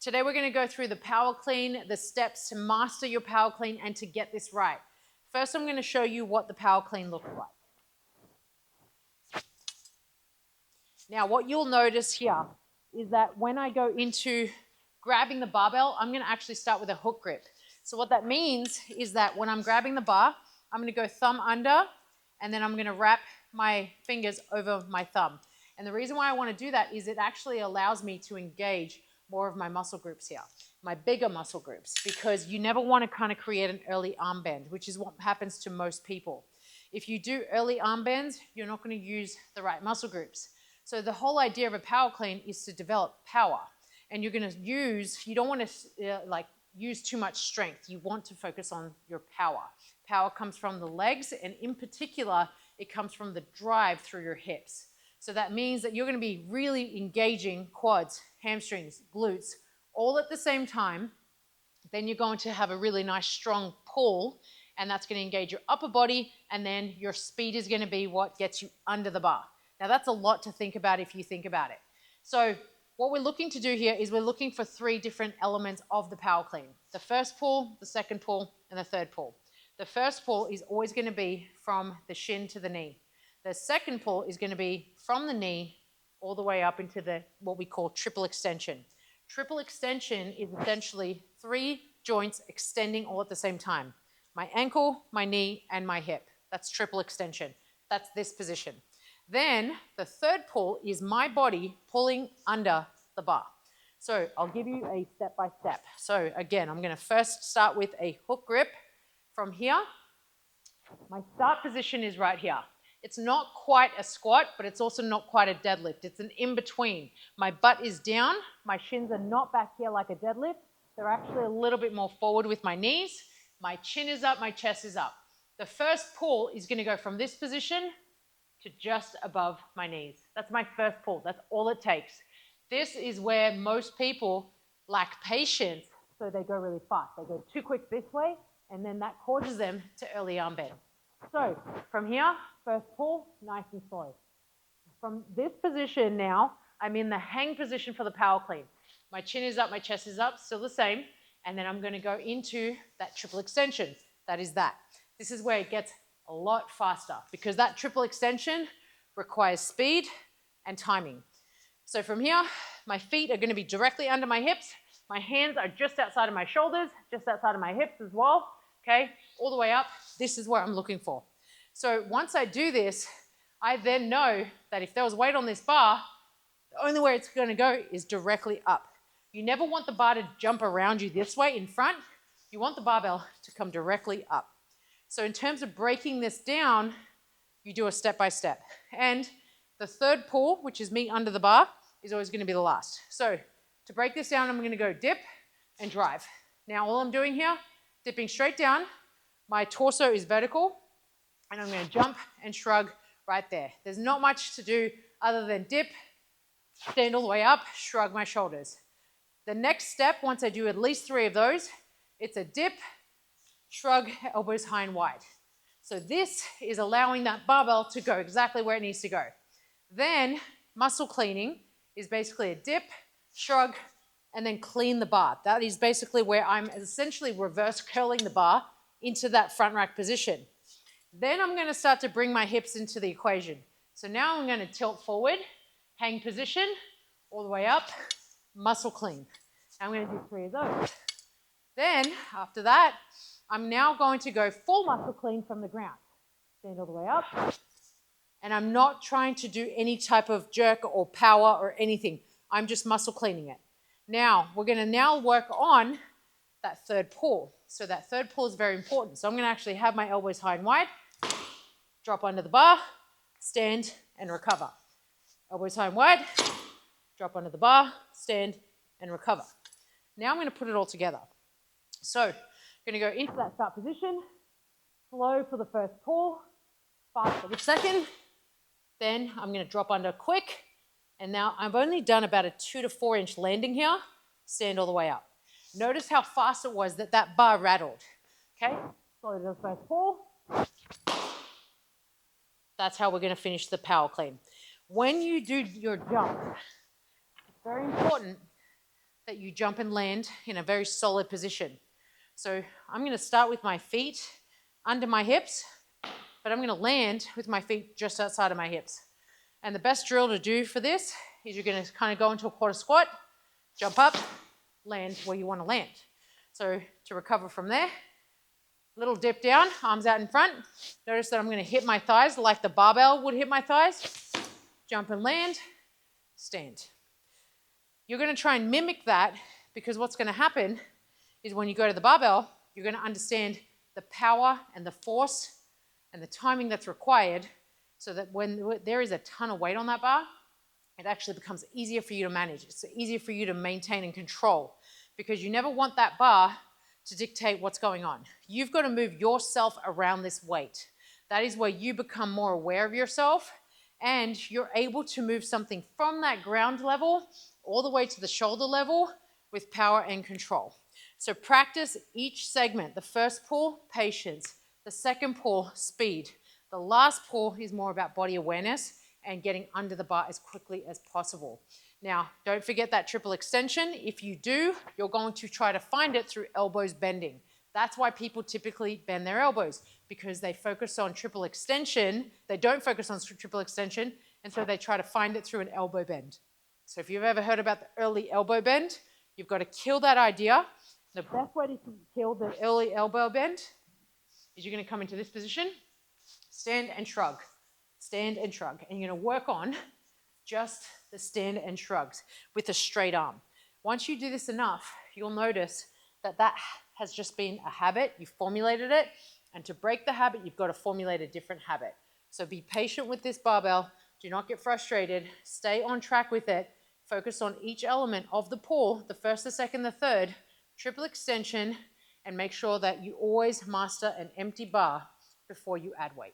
Today we're going to go through the power clean, the steps to master your power clean and to get this right. First, I'm going to show you what the power clean looks like. Now, what you'll notice here is that when I go into grabbing the barbell, I'm going to actually start with a hook grip. So what that means is that when I'm grabbing the bar, I'm going to go thumb under, and then I'm going to wrap my fingers over my thumb. And the reason why I want to do that is it actually allows me to engage more of my muscle groups here, my bigger muscle groups, because you never want to kind of create an early arm bend, which is what happens to most people. If you do early arm bends, you're not going to use the right muscle groups. So the whole idea of a power clean is to develop power. And you're going to use, you don't want to use too much strength. You want to focus on your power. Power comes from the legs, and in particular, it comes from the drive through your hips. So that means that you're going to be really engaging quads, hamstrings, glutes, all at the same time. Then you're going to have a really nice strong pull, and that's going to engage your upper body, and then your speed is going to be what gets you under the bar. Now that's a lot to think about if you think about it. So what we're looking to do here is we're looking for 3 different elements of the power clean. The first pull, the second pull, and the third pull. The first pull is always going to be from the shin to the knee. The second pull is going to be from the knee all the way up into what we call triple extension. Triple extension is essentially 3 joints extending all at the same time. My ankle, my knee, and my hip. That's triple extension. That's this position. Then the third pull is my body pulling under the bar. So I'll give you a step-by-step. So again, I'm going to first start with a hook grip from here. My start position is right here. It's not quite a squat, but it's also not quite a deadlift. It's an in-between. My butt is down. My shins are not back here like a deadlift. They're actually a little bit more forward with my knees. My chin is up, my chest is up. The first pull is going to go from this position to just above my knees. That's my first pull. That's all it takes. This is where most people lack patience, so they go really fast. They go too quick this way, and then that causes them to early arm bend. So from here, first pull, nice and slow. From this position now, I'm in the hang position for the power clean. My chin is up, my chest is up, still the same. And then I'm going to go into that triple extension. That is that. This is where it gets a lot faster because that triple extension requires speed and timing. So from here, my feet are going to be directly under my hips. My hands are just outside of my shoulders, just outside of my hips as well. Okay, all the way up. This is what I'm looking for. So once I do this, I then know that if there was weight on this bar, the only way it's going to go is directly up. You never want the bar to jump around you this way in front. You want the barbell to come directly up. So in terms of breaking this down, you do a step-by-step. And the third pull, which is me under the bar, is always going to be the last. So to break this down, I'm going to go dip and drive. Now all I'm doing here, dipping straight down, my torso is vertical, and I'm going to jump and shrug right there. There's not much to do other than dip, stand all the way up, shrug my shoulders. The next step, once I do at least 3 of those, it's a dip, shrug, elbows high and wide. So this is allowing that barbell to go exactly where it needs to go. Then muscle cleaning is basically a dip, shrug, and then clean the bar. That is basically where I'm essentially reverse curling the bar into that front rack position. Then I'm going to start to bring my hips into the equation. So now I'm going to tilt forward, hang position, all the way up, muscle clean. I'm going to do 3 of those. Then after that, I'm now going to go full muscle clean from the ground. Stand all the way up. And I'm not trying to do any type of jerk or power or anything. I'm just muscle cleaning it. Now, we're going to now work on that third pull. So that third pull is very important. So I'm going to actually have my elbows high and wide, drop under the bar, stand and recover. Elbows high and wide, drop under the bar, stand and recover. Now I'm going to put it all together. So I'm going to go into that start position, slow for the first pull, fast for the second. Then I'm going to drop under quick. And now I've only done about a 2 to 4 inch landing here, stand all the way up. Notice how fast it was that bar rattled. Okay, slow to the first pull. That's how we're going to finish the power clean. When you do your jump, it's very important that you jump and land in a very solid position. So I'm going to start with my feet under my hips, but I'm going to land with my feet just outside of my hips. And the best drill to do for this is you're going to kind of go into a quarter squat, jump up, land where you want to land. So to recover from there, little dip down, arms out in front. Notice that I'm going to hit my thighs like the barbell would hit my thighs. Jump and land, stand. You're going to try and mimic that, because what's going to happen is when you go to the barbell, you're going to understand the power and the force and the timing that's required, so that when there is a ton of weight on that bar, it actually becomes easier for you to manage. It's easier for you to maintain and control, because you never want that bar to dictate what's going on. You've got to move yourself around this weight. That is where you become more aware of yourself, and you're able to move something from that ground level all the way to the shoulder level with power and control. So practice each segment. The first pull, patience. The second pull, speed. The last pull is more about body awareness and getting under the bar as quickly as possible. Now, don't forget that triple extension. If you do, you're going to try to find it through elbows bending. That's why people typically bend their elbows, because they focus on triple extension. They don't focus on triple extension, and so they try to find it through an elbow bend. So if you've ever heard about the early elbow bend, you've got to kill that idea. The best way to kill the early elbow bend is you're going to come into this position, stand and shrug, stand and shrug. And you're going to work on just the stand and shrugs with a straight arm. Once you do this enough, you'll notice that that has just been a habit. You've formulated it. And to break the habit, you've got to formulate a different habit. So be patient with this barbell. Do not get frustrated. Stay on track with it. Focus on each element of the pull, the first, the second, the third, triple extension, and make sure that you always master an empty bar before you add weight.